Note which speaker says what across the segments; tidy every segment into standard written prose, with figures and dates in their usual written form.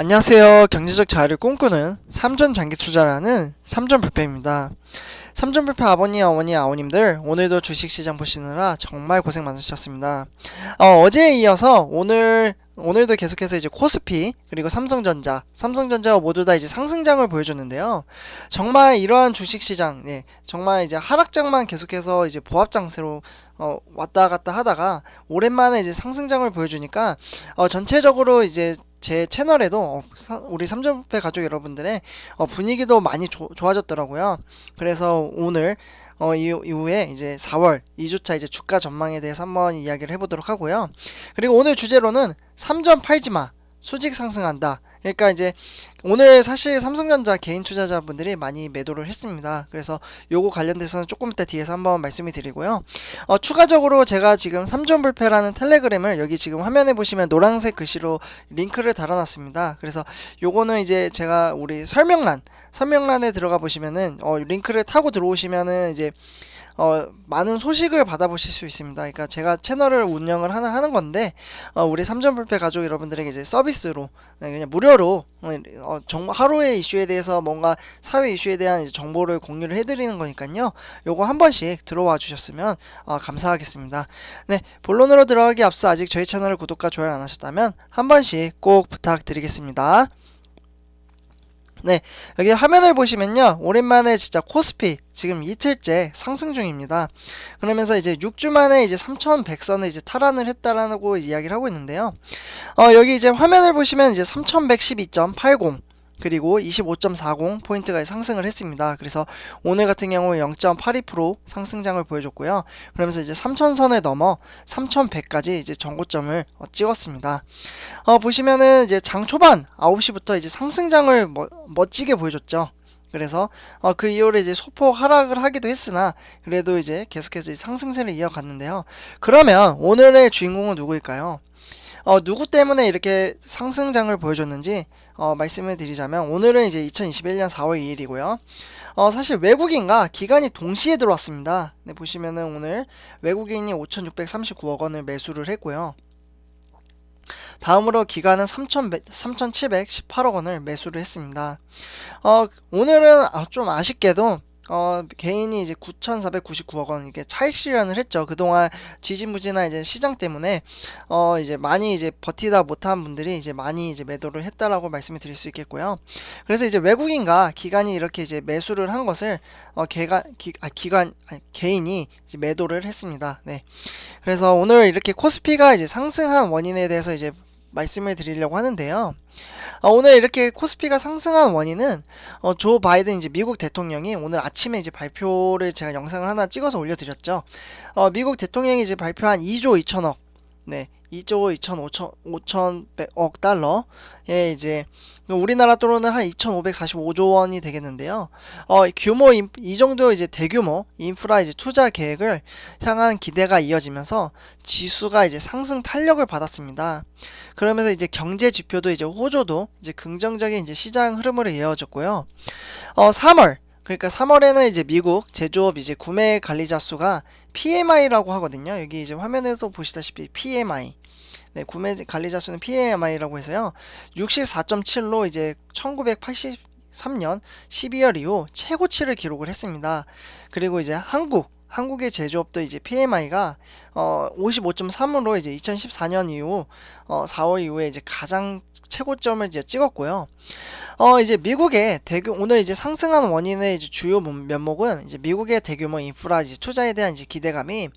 Speaker 1: 안녕하세요. 경제적 자유를 꿈꾸는 삼전 장기 투자라는 삼전불패입니다. 삼전불패 아버님, 어머니, 아우님들 오늘도 주식시장 보시느라 정말 고생 많으셨습니다. 어제에 이어서 오늘도 계속해서 이제 코스피 그리고 삼성전자가 모두 다 이제 상승장을 보여줬는데요. 정말 이러한 주식시장, 정말 이제 하락장만 계속해서 이제 보합장세로 왔다 갔다 하다가 오랜만에 이제 상승장을 보여주니까 전체적으로 이제 제 채널에도 우리 삼전부패 가족 여러분들의 분위기도 많이 좋아졌더라고요. 그래서 오늘 이후에 이제 4월 2주차 이제 주가 전망에 대해서 한번 이야기를 해보도록 하고요. 그리고 오늘 주제로는 삼전 팔지마, 수직 상승한다. 그러니까 이제 오늘 사실 삼성전자 개인 투자자분들이 많이 매도를 했습니다. 그래서 요거 관련돼서는 조금 이따 뒤에서 한번 말씀을 드리고요. 추가적으로 제가 지금 삼전불패라는 텔레그램을 여기 지금 화면에 보시면 노란색 글씨로 링크를 달아놨습니다. 그래서 요거는 이제 제가 우리 설명란에 들어가 보시면은 링크를 타고 들어오시면은 이제 많은 소식을 받아보실 수 있습니다. 그러니까 제가 채널을 운영을 하는 건데, 우리 삼전불패 가족 여러분들에게 이제 서비스로, 그냥 무료로, 하루의 이슈에 대해서 뭔가 사회 이슈에 대한 이제 정보를 공유를 해드리는 거니까요. 요거 한 번씩 들어와 주셨으면, 감사하겠습니다. 네, 본론으로 들어가기 앞서 아직 저희 채널을 구독과 좋아요 안 하셨다면, 한 번씩 꼭 부탁드리겠습니다. 네, 여기 화면을 보시면요, 오랜만에 진짜 코스피 지금 이틀째 상승 중입니다. 그러면서 이제 6주 만에 이제 3100선을 이제 탈환을 했다라고 이야기를 하고 있는데요. 여기 이제 화면을 보시면 이제 3112.80 그리고 25.40 포인트가 상승을 했습니다. 그래서 오늘 같은 경우 0.82% 상승장을 보여줬고요. 그러면서 이제 3000선을 넘어 3100까지 이제 전고점을 찍었습니다. 보시면은 이제 장 초반 9시부터 이제 상승장을 멋지게 보여줬죠. 그래서 그 이후로 이제 소폭 하락을 하기도 했으나 그래도 이제 계속해서 상승세를 이어갔는데요. 그러면 오늘의 주인공은 누구일까요? 누구 때문에 이렇게 상승장을 보여줬는지 말씀을 드리자면, 오늘은 이제 2021년 4월 2일이고요. 사실 외국인과 기관이 동시에 들어왔습니다. 네, 보시면은 오늘 외국인이 5,639억 원을 매수를 했고요. 다음으로 기관은 3,718억 원을 매수를 했습니다. 오늘은 좀 아쉽게도 개인이 이제 9,499억 원 이게 차익 실현을 했죠. 그동안 지지부진한 이제 시장 때문에 이제 많이 이제 버티다 못한 분들이 이제 많이 이제 매도를 했다라고 말씀을 드릴 수 있겠고요. 그래서 이제 외국인과 기관이 이렇게 이제 매수를 한 것을 개인이 이제 매도를 했습니다. 네. 그래서 오늘 이렇게 코스피가 이제 상승한 원인에 대해서 이제 말씀을 드리려고 하는데요. 오늘 이렇게 코스피가 상승한 원인은 조 바이든 이제 미국 대통령이 오늘 아침에 이제 발표를 제가 영상을 하나 찍어서 올려드렸죠. 미국 대통령이 이제 발표한 2조 2천억, 네, 2조 2,500억 달러에 이제 우리나라 돈으로는 한 2,545조 원이 되겠는데요. 규모 이 정도 이제 대규모 인프라 이제 투자 계획을 향한 기대가 이어지면서 지수가 이제 상승 탄력을 받았습니다. 그러면서 이제 경제 지표도 이제 호조도 이제 긍정적인 이제 시장 흐름으로 이어졌고요. 3월 그러니까 3월에는 이제 미국 제조업 이제 구매 관리자 수가 PMI라고 하거든요. 여기 이제 화면에서 보시다시피 PMI. 네, 구매 관리자 수는 PMI라고 해서요. 64.7로 이제 1983년 12월 이후 최고치를 기록을 했습니다. 그리고 이제 한국의 제조업도 이제 PMI가 55.3으로 이제 2014년 이후 4월 이후에 이제 가장 최고점을 이제 찍었고요. 이제 미국의 오늘 이제 상승한 원인의 이제 주요 면목은 이제 미국의 대규모 인프라 이제 투자에 대한 이제 기대감이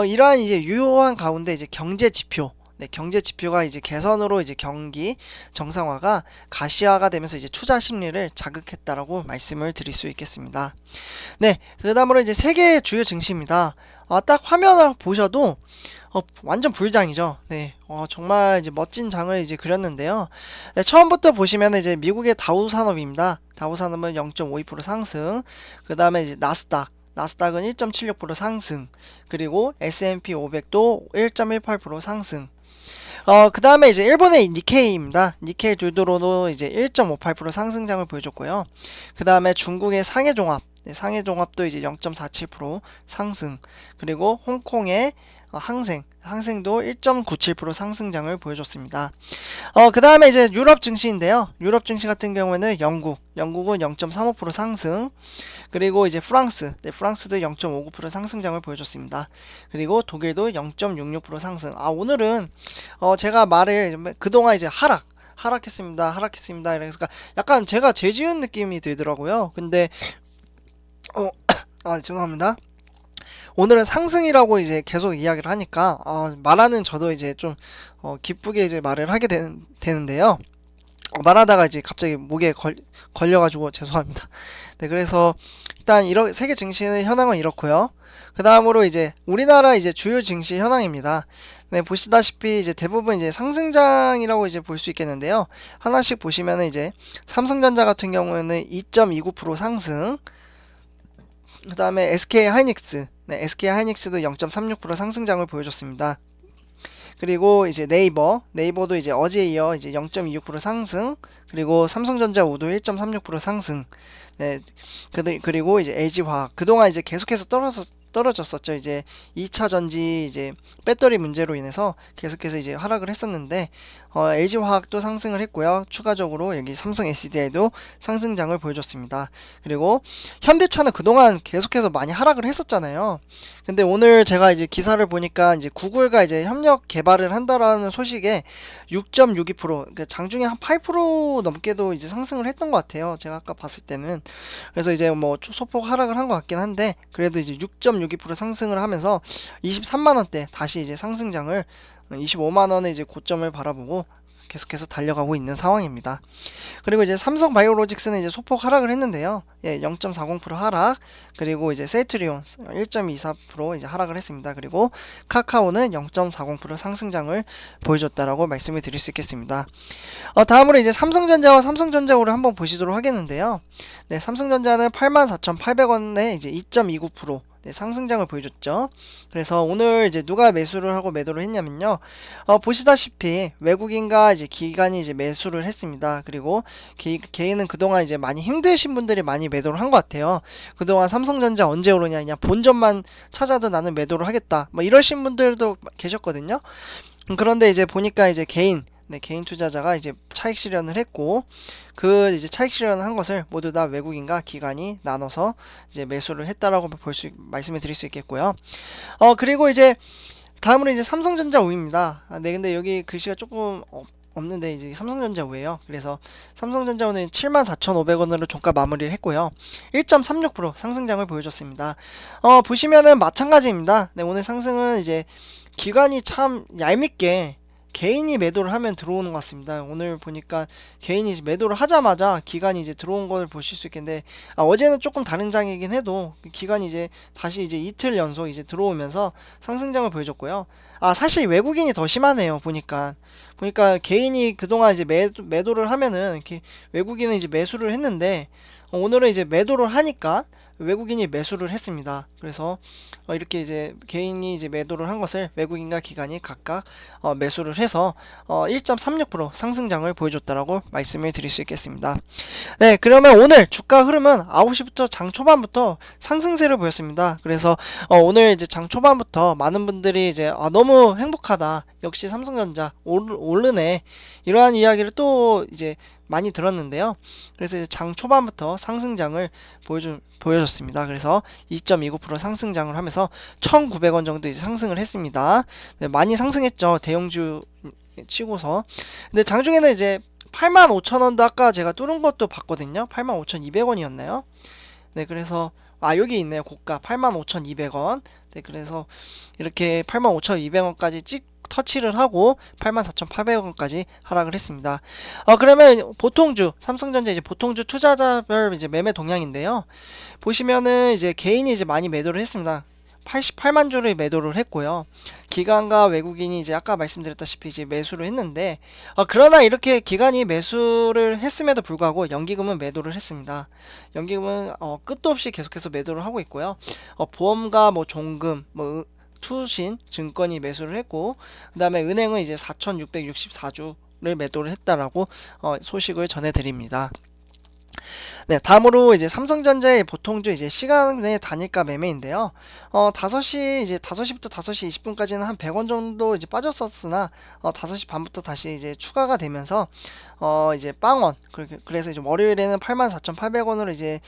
Speaker 1: 이러한 이제 유효한 가운데 이제 경제 지표, 네, 경제 지표가 이제 개선으로 이제 경기 정상화가 가시화가 되면서 이제 투자 심리를 자극했다라고 말씀을 드릴 수 있겠습니다. 네, 그다음으로 이제 세계 주요 증시입니다. 딱 화면을 보셔도 완전 불장이죠. 네, 정말 이제 멋진 장을 이제 그렸는데요. 네, 처음부터 보시면 이제 미국의 다우 산업입니다. 다우 산업은 0.52% 상승. 그 다음에 이제 나스닥은 1.76% 상승. 그리고 S&P 500도 1.18% 상승. 그 다음에 이제 일본의 니케이입니다. 니케이 주도로도 이제 1.58% 상승장을 보여줬고요. 그 다음에 중국의 상해종합, 상해종합도 이제 0.47% 상승. 그리고 홍콩의 항생도 1.97% 상승장을 보여줬습니다. 그 다음에 이제 유럽 증시인데요. 유럽 증시 같은 경우에는 영국은 0.35% 상승, 그리고 이제 프랑스도 0.59% 상승장을 보여줬습니다. 그리고 독일도 0.66% 상승. 오늘은 제가 말을 그동안 이제 하락했습니다. 이래서 약간 제가 죄지은 느낌이 들더라고요. 근데 죄송합니다. 오늘은 상승이라고 이제 계속 이야기를 하니까 말하는 저도 이제 좀 기쁘게 이제 말을 하게 되는데요. 말하다가 이제 갑자기 목에 걸려가지고 죄송합니다. 네, 그래서 일단 세계 증시의 현황은 이렇고요. 그 다음으로 이제 우리나라 이제 주요 증시 현황입니다. 네, 보시다시피 이제 대부분 이제 상승장이라고 이제 볼 수 있겠는데요. 하나씩 보시면은 이제 삼성전자 같은 경우에는 2.29% 상승, 그 다음에 SK하이닉스도 0.36% 상승장을 보여줬습니다. 그리고 이제 네이버도 이제 어제에 이어 이제 0.26% 상승, 그리고 삼성전자 우도 1.36% 상승. 네, 그리고 이제 LG화학 그동안 이제 계속해서 떨어졌었죠. 이제 2차 전지 이제 배터리 문제로 인해서 계속해서 이제 하락을 했었는데 LG화학도 상승을 했고요. 추가적으로 여기 삼성 SDI도 상승장을 보여줬습니다. 그리고 현대차는 그동안 계속해서 많이 하락을 했었잖아요. 근데 오늘 제가 이제 기사를 보니까 이제 구글과 이제 협력 개발을 한다라는 소식에 6.62%, 그러니까 장중에 한 8% 넘게도 이제 상승을 했던 것 같아요. 제가 아까 봤을 때는. 그래서 이제 뭐 소폭 하락을 한 것 같긴 한데, 그래도 이제 6.62% 상승을 하면서 23만원대 다시 이제 상승장을 25만원의 이제 고점을 바라보고 계속해서 달려가고 있는 상황입니다. 그리고 이제 삼성바이오로직스는 이제 소폭 하락을 했는데요. 0.40% 하락, 그리고 이제 셀트리온 1.24% 이제 하락을 했습니다. 그리고 카카오는 0.40% 상승장을 보여줬다라고 말씀을 드릴 수 있겠습니다. 다음으로 이제 삼성전자와 삼성전자우를 한번 보시도록 하겠는데요. 네, 삼성전자는 84,800원에 이제 2.29% 상승장을 보여줬죠. 그래서 오늘 이제 누가 매수를 하고 매도를 했냐면요. 보시다시피 외국인과 이제 기관이 이제 매수를 했습니다. 그리고 개인은 그동안 이제 많이 힘드신 분들이 많이 매도를 한 것 같아요. 그동안 삼성전자 언제 오르냐, 그냥 본전만 찾아도 나는 매도를 하겠다, 뭐 이러신 분들도 계셨거든요. 그런데 이제 보니까 이제 개인 투자자가 이제 차익 실현을 했고, 그 이제 차익 실현을 한 것을 모두 다 외국인과 기관이 나눠서 이제 매수를 했다라고 말씀을 드릴 수 있겠고요. 그리고 이제 다음으로 이제 삼성전자 우입니다. 네, 근데 여기 글씨가 조금 없는데 이제 삼성전자 우예요. 그래서 삼성전자 오늘 74,500원으로 종가 마무리를 했고요. 1.36% 상승장을 보여줬습니다. 보시면은 마찬가지입니다. 네, 오늘 상승은 이제 기관이 참 얄밉게 개인이 매도를 하면 들어오는 것 같습니다. 오늘 보니까 개인이 매도를 하자마자 기관이 이제 들어온 걸 보실 수 있겠는데, 어제는 조금 다른 장이긴 해도 기관이 이제 다시 이제 이틀 연속 이제 들어오면서 상승장을 보여줬고요. 사실 외국인이 더 심하네요. 보니까 개인이 그동안 이제 매도를 하면은 이렇게 외국인은 이제 매수를 했는데, 오늘은 이제 매도를 하니까 외국인이 매수를 했습니다. 그래서 이렇게 이제 개인이 이제 매도를 한 것을 외국인과 기관이 각각 매수를 해서 1.36% 상승장을 보여줬다라고 말씀을 드릴 수 있겠습니다. 네, 그러면 오늘 주가 흐름은 9시부터 장 초반부터 상승세를 보였습니다. 그래서 오늘 이제 장 초반부터 많은 분들이 이제 너무 행복하다, 역시 삼성전자 오르네, 이러한 이야기를 또 이제 많이 들었는데요. 그래서 이제 장 초반부터 상승장을 보여줬습니다. 그래서 2.29% 상승장을 하면서 1,900원 정도 이제 상승을 했습니다. 네, 많이 상승했죠. 대형주 치고서. 근데 장중에는 이제 85,000원도 아까 제가 뚫은 것도 봤거든요. 85,200원이었나요? 네, 그래서 여기 있네요. 고가 85,200원. 네, 그래서 이렇게 85,200원까지 터치를 하고 84,800원까지 하락을 했습니다. 그러면 보통주, 삼성전자 이제 보통주 투자자별 이제 매매 동향인데요. 보시면은 이제 개인이 이제 많이 매도를 했습니다. 88만 주를 매도를 했고요. 기관과 외국인이 이제 아까 말씀드렸다시피 이제 매수를 했는데, 그러나 이렇게 기관이 매수를 했음에도 불구하고 연기금은 매도를 했습니다. 연기금은 끝도 없이 계속해서 매도를 하고 있고요. 보험과 뭐 종금, 뭐 투신, 증권이 매수를 했고, 그 다음에 은행은 이제 4,664주를 매도를 했다라고 소식을 전해드립니다. 네, 다음으로 이제 삼성전자의 보통주 이제 시간의 단일가 매매인데요. 5시 이제 5시부터 5시 20분까지는 한 100원 정도 이제 빠졌었으나 5시 반부터 다시 이제 추가가 되면서 이제 빵원 그래서 이제 월요일에는 84,800원으로 이제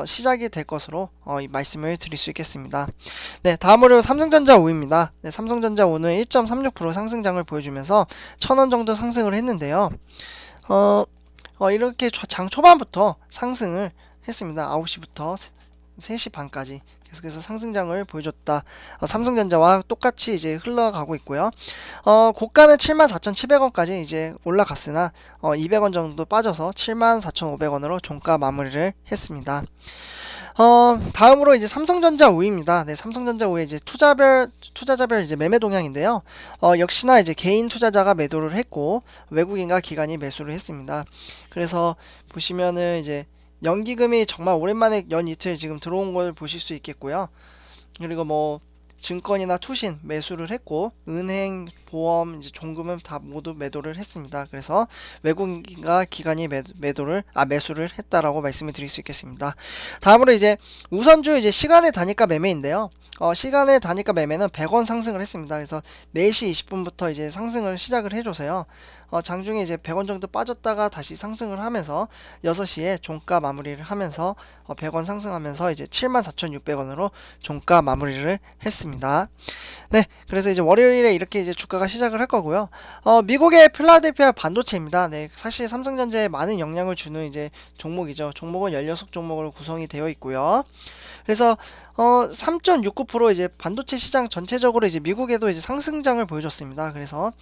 Speaker 1: 시작이 될 것으로 말씀을 드릴 수 있겠습니다. 네, 다음으로 삼성전자 우입니다. 네, 삼성전자 오늘 1.36% 상승장을 보여주면서 1,000원 정도 상승을 했는데요. 이렇게 장 초반부터 상승을 했습니다. 9시부터 3시 반까지 계속해서 상승장을 보여줬다. 삼성전자와 똑같이 이제 흘러가고 있고요. 고가는 74,700원까지 이제 올라갔으나 200원 정도 빠져서 74,500원으로 종가 마무리를 했습니다. 다음으로 이제 삼성전자 우입니다. 네, 삼성전자 우에 이제 투자자별 이제 매매 동향인데요. 역시나 이제 개인 투자자가 매도를 했고 외국인과 기관이 매수를 했습니다. 그래서 보시면은 이제 연기금이 정말 오랜만에 연 이틀 지금 들어온 걸 보실 수 있겠고요. 그리고 뭐 증권이나 투신 매수를 했고 은행, 보험, 이제 종금은 다 모두 매도를 했습니다. 그래서 외국인과 기관이 매수를 했다라고 말씀을 드릴 수 있겠습니다. 다음으로 이제 우선주 이제 시간의 단위가 매매인데요. 시간의 단위가 매매는 100원 상승을 했습니다. 그래서 4시 20분부터 이제 상승을 시작을 해줘서요. 장중에 이제 100원 정도 빠졌다가 다시 상승을 하면서 6시에 종가 마무리를 하면서 100원 상승하면서 이제 74,600원으로 종가 마무리를 했습니다. 네, 그래서 이제 월요일에 이렇게 이제 주가가 시작을 할 거고요. 미국의 필라델피아 반도체입니다. 네, 사실 삼성전자에 많은 영향을 주는 이제 종목이죠. 종목은 16종목으로 구성이 되어 있고요. 그래서 3.69% 이제 반도체 시장 전체적으로 이제 미국에도 이제 상승장을 보여줬습니다. 그래서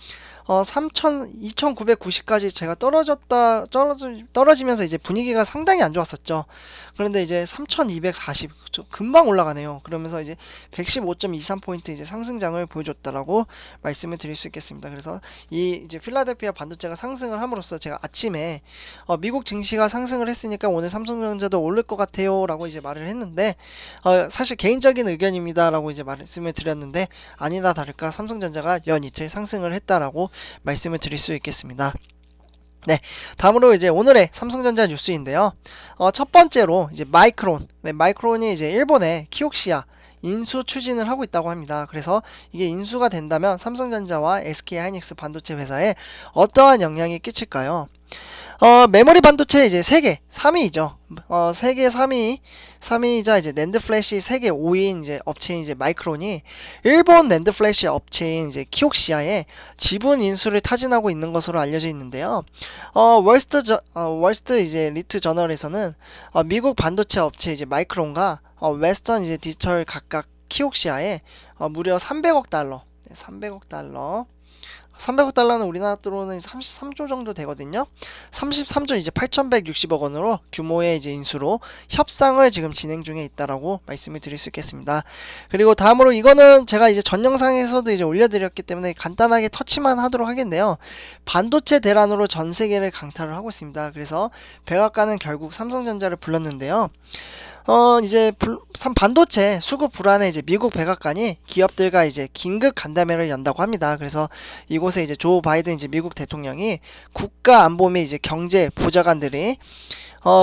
Speaker 1: 2,990까지 제가 떨어지면서 이제 분위기가 상당히 안 좋았었죠. 그런데 이제 3,240 금방 올라가네요. 그러면서 이제 115.23포인트 이제 상승장을 보여줬다라고 말씀을 드릴 수 있겠습니다. 그래서 이 이제 필라델피아 반도체가 상승을 함으로써 제가 아침에 미국 증시가 상승을 했으니까 오늘 삼성전자도 오를 것 같아요라고 이제 말을 했는데 사실 개인적인 의견입니다라고 이제 말씀을 드렸는데 아니나 다를까 삼성전자가 연 이틀 상승을 했다라고 말씀을 드릴 수 있겠습니다. 네, 다음으로 이제 오늘의 삼성전자 뉴스인데요. 첫 번째로 이제 마이크론, 네, 마이크론이 이제 일본의 키옥시아 인수 추진을 하고 있다고 합니다. 그래서 이게 인수가 된다면 삼성전자와 SK하이닉스 반도체 회사에 어떠한 영향이 끼칠까요? 메모리 반도체 이제 세계 3위죠. 세계 3위이자 이제 낸드 플래시 세계 5위인 이제 업체인 이제 마이크론이 일본 낸드 플래시 업체인 이제 키옥시아에 지분 인수를 타진하고 있는 것으로 알려져 있는데요. 월스트 이제 리트 저널에서는 미국 반도체 업체 이제 마이크론과 웨스턴 이제 디지털 각각 키옥시아에 무려 300억 달러, 300억 달러는 우리나라 돈으로는 33조 정도 되거든요. 33조 이제 8,160억 원으로 규모의 이제 인수로 협상을 지금 진행 중에 있다라고 말씀을 드릴 수 있겠습니다. 그리고 다음으로 이거는 제가 이제 전 영상에서도 이제 올려드렸기 때문에 간단하게 터치만 하도록 하겠는데요. 반도체 대란으로 전 세계를 강타를 하고 있습니다. 그래서 백악관은 결국 삼성전자를 불렀는데요. 이제 반도체 수급 불안에 이제 미국 백악관이 기업들과 이제 긴급 간담회를 연다고 합니다. 그래서 이곳에 이제 조 바이든 이제 미국 대통령이 국가 안보 및 이제 경제 보좌관들이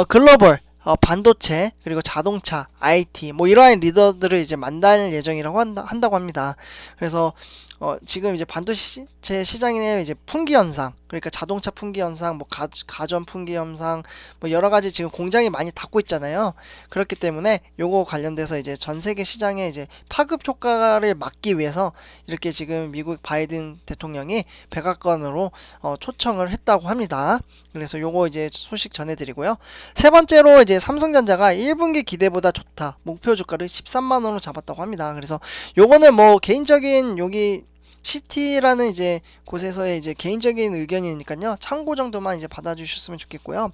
Speaker 1: 글로벌 반도체 그리고 자동차, IT 뭐 이러한 리더들을 이제 만날 예정이라고 한다고 합니다. 그래서 지금 이제 반도체 시장의 이제 풍기 현상, 그러니까 자동차 풍기 현상, 뭐 가전 풍기 현상, 뭐 여러 가지 지금 공장이 많이 닫고 있잖아요. 그렇기 때문에 요거 관련돼서 이제 전 세계 시장에 이제 파급 효과를 막기 위해서 이렇게 지금 미국 바이든 대통령이 백악관으로 초청을 했다고 합니다. 그래서 요거 이제 소식 전해드리고요. 세 번째로 이제 삼성전자가 1분기 기대보다 좋다. 목표 주가를 13만원으로 잡았다고 합니다. 그래서 요거는 뭐 개인적인 여기 CT라는 이제 곳에서의 이제 개인적인 의견이니까요. 참고 정도만 이제 받아주셨으면 좋겠고요.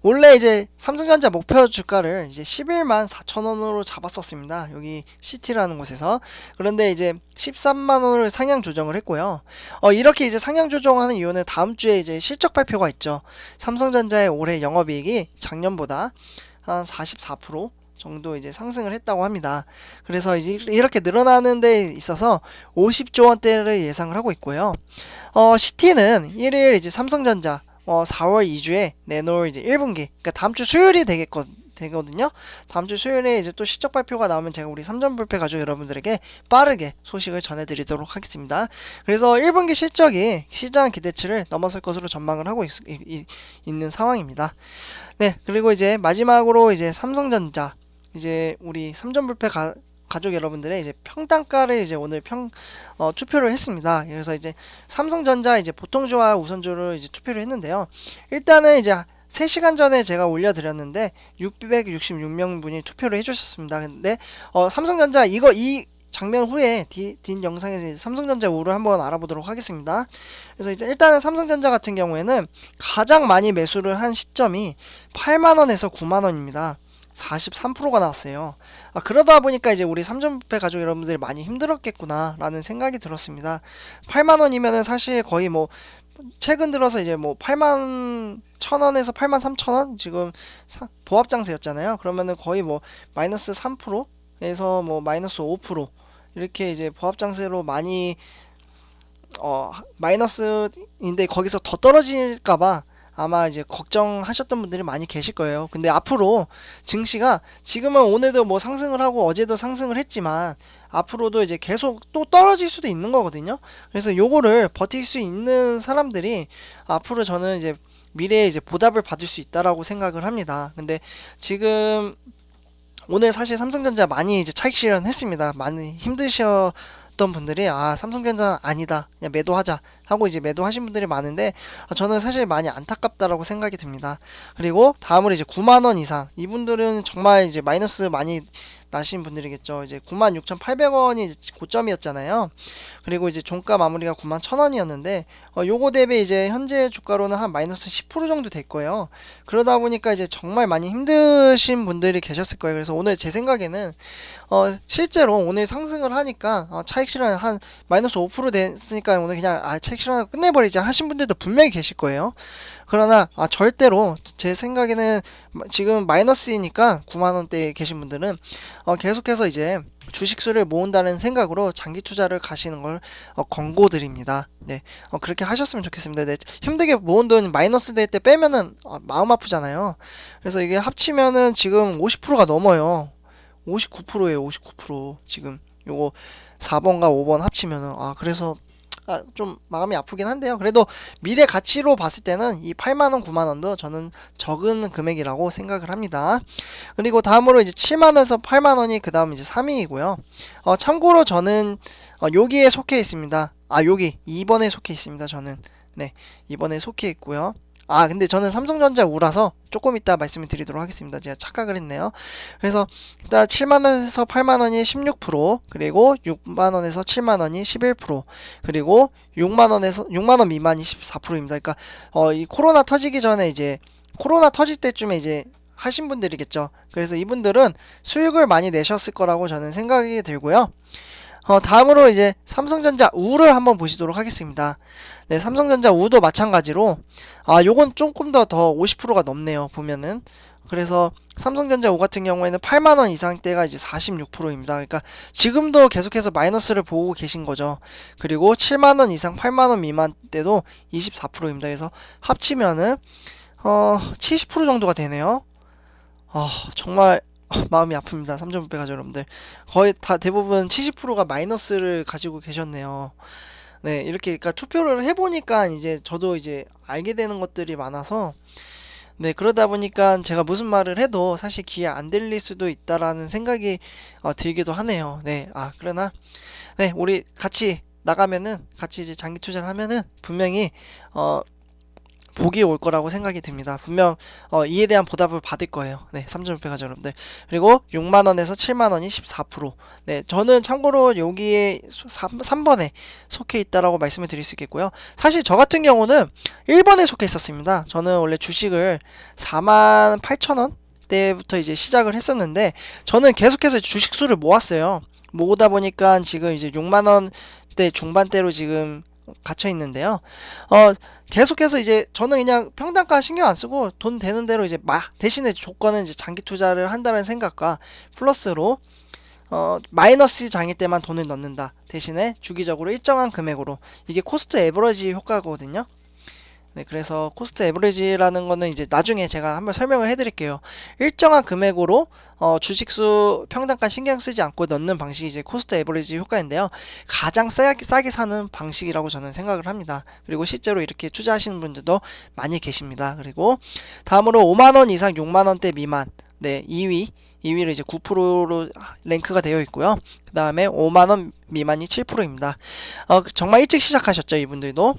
Speaker 1: 원래 이제 삼성전자 목표 주가를 이제 11만 4천원으로 잡았었습니다. 여기 CT라는 곳에서. 그런데 이제 13만원을 상향 조정을 했고요. 이렇게 이제 상향 조정하는 이유는 다음 주에 이제 실적 발표가 있죠. 삼성전자의 올해 영업이익이 작년보다 한 44% 정도 이제 상승을 했다고 합니다. 그래서 이제 이렇게 늘어나는 데 있어서 50조 원대를 예상을 하고 있고요. CT는 1일 이제 삼성전자 4월 2주에 내놓을 이제 1분기, 그러니까 다음 주 수요일이 되거든요. 다음 주 수요일에 이제 또 실적 발표가 나오면 제가 우리 삼전불패 가족 여러분들에게 빠르게 소식을 전해드리도록 하겠습니다. 그래서 1분기 실적이 시장 기대치를 넘어설 것으로 전망을 하고 있는 상황입니다. 네, 그리고 이제 마지막으로 이제 삼성전자, 이제 우리 삼전불패 가족 여러분들의 이제 평단가를 이제 오늘 투표를 했습니다. 그래서 이제 삼성전자 이제 보통주와 우선주를 이제 투표를 했는데요. 일단은 이제 3시간 전에 제가 올려드렸는데 666명분이 투표를 해주셨습니다. 근데 삼성전자 이 장면 후에 뒷 영상에서 이제 삼성전자 우를 한번 알아보도록 하겠습니다. 그래서 이제 일단은 삼성전자 같은 경우에는 가장 많이 매수를 한 시점이 8만원에서 9만원입니다. 43%가 나왔어요. 그러다 보니까 이제 우리 삼전부패 가족 여러분들이 많이 힘들었겠구나 라는 생각이 들었습니다. 8만원이면은 사실 거의 뭐 최근 들어서 이제 뭐 8만 1,000원에서 8만 3천원 지금 보합 장세였잖아요. 그러면은 거의 뭐 마이너스 3%에서 뭐 마이너스 5% 이렇게 이제 보합 장세로 많이 마이너스인데 거기서 더 떨어질까봐 아마 이제 걱정하셨던 분들이 많이 계실 거예요. 근데 앞으로 증시가 지금은 오늘도 뭐 상승을 하고 어제도 상승을 했지만 앞으로도 이제 계속 또 떨어질 수도 있는 거거든요. 그래서 요거를 버틸 수 있는 사람들이 앞으로 저는 이제 미래에 이제 보답을 받을 수 있다라고 생각을 합니다. 근데 지금 오늘 사실 삼성전자 많이 이제 차익 실현했습니다. 많이 힘드셨던 분들이 삼성전자는 아니다, 그냥 매도하자 하고 이제 매도하신 분들이 많은데 저는 사실 많이 안타깝다라고 생각이 듭니다. 그리고 다음으로 이제 9만원 이상, 이분들은 정말 이제 마이너스 많이 나신 분들이겠죠. 이제 96,800원이 고점이었잖아요. 그리고 이제 종가 마무리가 91,000원이었는데 요거 대비 이제 현재 주가로는 한 마이너스 10% 정도 될 거예요. 그러다 보니까 이제 정말 많이 힘드신 분들이 계셨을 거예요. 그래서 오늘 제 생각에는 실제로 오늘 상승을 하니까 차익 실현 한 마이너스 5% 됐으니까 오늘 그냥 차익 실현 끝내버리자 하신 분들도 분명히 계실 거예요. 그러나 절대로 제 생각에는 지금 마이너스이니까 9만원대에 계신 분들은 계속해서 이제 주식수를 모은다는 생각으로 장기 투자를 가시는 걸 권고드립니다. 네, 그렇게 하셨으면 좋겠습니다. 네, 힘들게 모은 돈 마이너스 될 때 빼면은 마음 아프잖아요. 그래서 이게 합치면은 지금 50%가 넘어요. 59%예요. 59% 지금 요거 4번과 5번 합치면은 그래서 좀 마음이 아프긴 한데요. 그래도 미래 가치로 봤을 때는 이 8만원, 9만원도 저는 적은 금액이라고 생각을 합니다. 그리고 다음으로 이제 7만원에서 8만원이 그 다음 이제 3위이고요. 참고로 저는 여기에 속해 있습니다. 여기 2번에 속해 있습니다. 저는. 네, 2번에 속해 있고요. 근데 저는 삼성전자 우라서 조금 이따 말씀을 드리도록 하겠습니다. 제가 착각을 했네요. 그래서 일단 7만원에서 8만원이 16%, 그리고 6만원에서 7만원이 11%, 그리고 6만원 미만이 14%입니다. 그러니까 이 코로나 터지기 전에 이제 코로나 터질 때쯤에 이제 하신 분들이겠죠. 그래서 이분들은 수익을 많이 내셨을 거라고 저는 생각이 들고요. 다음으로 이제 삼성전자 우를 한번 보시도록 하겠습니다. 네, 삼성전자 우도 마찬가지로 요건 조금 더 50%가 넘네요. 보면은. 그래서 삼성전자 우 같은 경우에는 8만원 이상대가 이제 46%입니다. 그러니까 지금도 계속해서 마이너스를 보고 계신 거죠. 그리고 7만원 이상 8만원 미만 때도 24%입니다. 그래서 합치면은 70% 정도가 되네요. 정말 마음이 아픕니다. 삼전부패 가족 여러분들. 거의 다 대부분 70%가 마이너스를 가지고 계셨네요. 네, 이렇게 그러니까 투표를 해보니까 이제 저도 이제 알게 되는 것들이 많아서 네, 그러다 보니까 제가 무슨 말을 해도 사실 귀에 안 들릴 수도 있다라는 생각이 들기도 하네요. 네, 그러나 네, 우리 같이 나가면은 같이 이제 장기 투자를 하면은 분명히 복이 올 거라고 생각이 듭니다. 분명 이에 대한 보답을 받을 거예요. 네, 삼전부패 가족 여러분들. 그리고 6만원에서 7만원이 14%. 네, 저는 참고로 여기에 3번에 속해 있다라고 말씀을 드릴 수 있겠고요. 사실 저 같은 경우는 1번에 속해 있었습니다. 저는 원래 주식을 48,000원 때부터 이제 시작을 했었는데 저는 계속해서 주식수를 모았어요. 모으다 보니까 지금 이제 6만원대 중반대로 지금 갇혀 있는데요. 계속해서 이제 저는 그냥 평단가 신경 안 쓰고 돈 되는 대로 이제 대신에 조건은 이제 장기 투자를 한다는 생각과 플러스로 마이너스 장일 때만 돈을 넣는다. 대신에 주기적으로 일정한 금액으로, 이게 코스트 에버러지 효과거든요. 네, 그래서 코스트 에버리지라는 거는 이제 나중에 제가 한번 설명을 해드릴게요. 일정한 금액으로 주식수 평단가 신경 쓰지 않고 넣는 방식이 이제 코스트 에버리지 효과인데요. 가장 싸게 사는 방식이라고 저는 생각을 합니다. 그리고 실제로 이렇게 투자하시는 분들도 많이 계십니다. 그리고 다음으로 5만원 이상 6만원대 미만, 네, 2위를 이제 9%로 랭크가 되어 있고요. 그 다음에 5만원 미만이 7%입니다. 정말 일찍 시작하셨죠, 이분들도.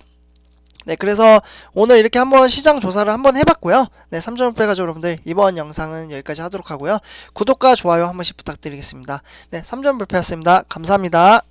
Speaker 1: 네, 그래서 오늘 이렇게 한번 시장 조사를 한번 해봤고요. 네, 3점배 가족 여러분들, 이번 영상은 여기까지 하도록 하고요. 구독과 좋아요 한 번씩 부탁드리겠습니다. 네, 3점 불패였습니다. 감사합니다.